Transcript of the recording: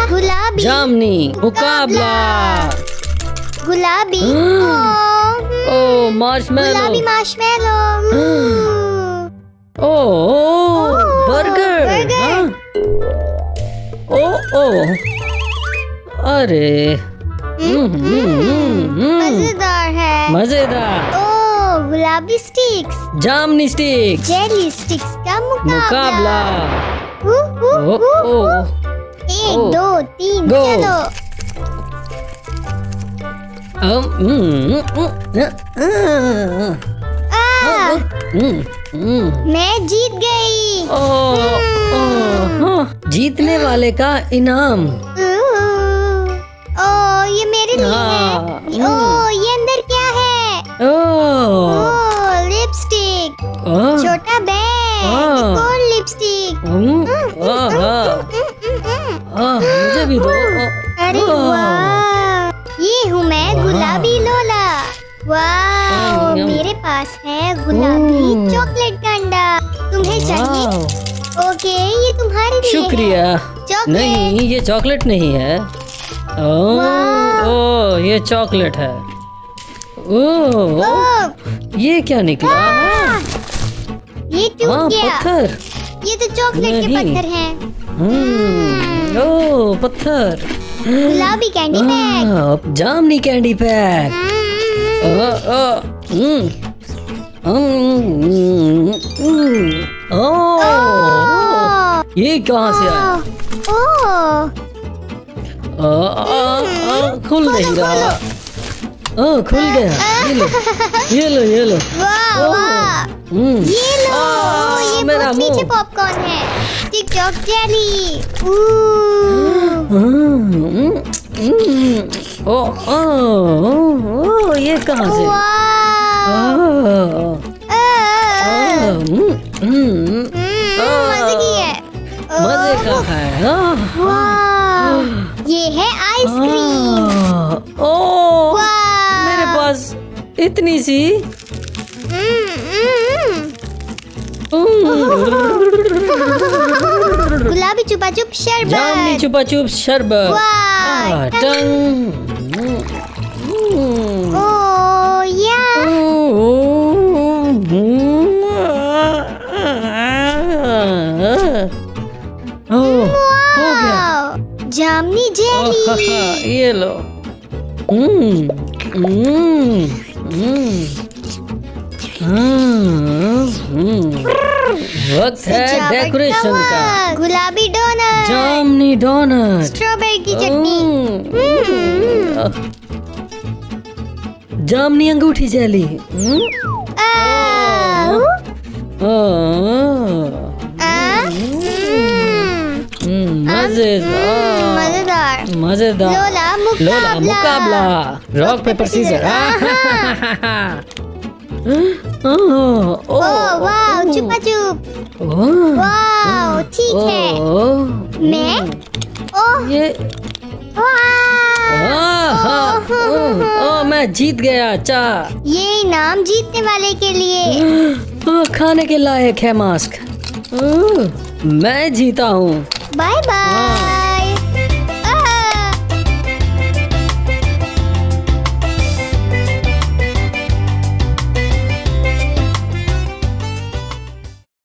गुलाबी, जामनी, मुकाबला। गुलाबी, मार्शमेलो, गुलाबी मार्शमेलो। बर्गर। अरे मजेदार है। मजेदार। गुलाबी स्टिक्स, जामनी स्टिक्स, जेली स्टिक्स का मुकाबला। 1 2 3 Go. चलो। मैं जीत गई। जीतने वाले का इनाम। ये मेरे लिए है। ये अंदर क्या है? लिपस्टिक, छोटा बैग, और लिपस्टिक। मुझे भी दो। अरे वाह, ये हूँ मैं गुलाबी लोला। वाह, मेरे पास है गुलाबी चॉकलेट का अंडा। तुम्हें चाहिए? ओके, ये तुम्हारे लिए शुक्रिया। नहीं, ये चॉकलेट नहीं है। ये चॉकलेट है। ये क्या निकला? ये टूट गया। पत्थर। ये तो चॉकलेट के पत्थर हैं। पत्थर। गुलाबी कैंडी पैक, जामनी कैंडी पैक। ये कहाँ से आया? खुल नहीं रहा। खुल गया। ये लो। ये लो, ये मेरा बहुत मीठे पॉपकॉर्न है। TikTok jelly. ये कहाँ से? मजे की है। मजे का है। ये है आइसक्रीम। मेरे पास इतनी सी। गुलाबी चुपा चुप शरबत, जामनी चुपा चुप शरबत। जामनी जेली। ये लो। वक्त है डेकोरेशन का। गुलाबी डोनट, जामनी डोनट, स्ट्रॉबेरी की चटनी, जामनी अंगूठी जेली। मजेदार। लोला मुकाबला। Rock paper scissor. वाह, चुपा चुप। वाह, ठीक है। मैं ये मैं जीत गया। चा ये इनाम जीतने वाले के लिए। खाने के लायक है मास्क। मैं जीता हूँ। Bye bye.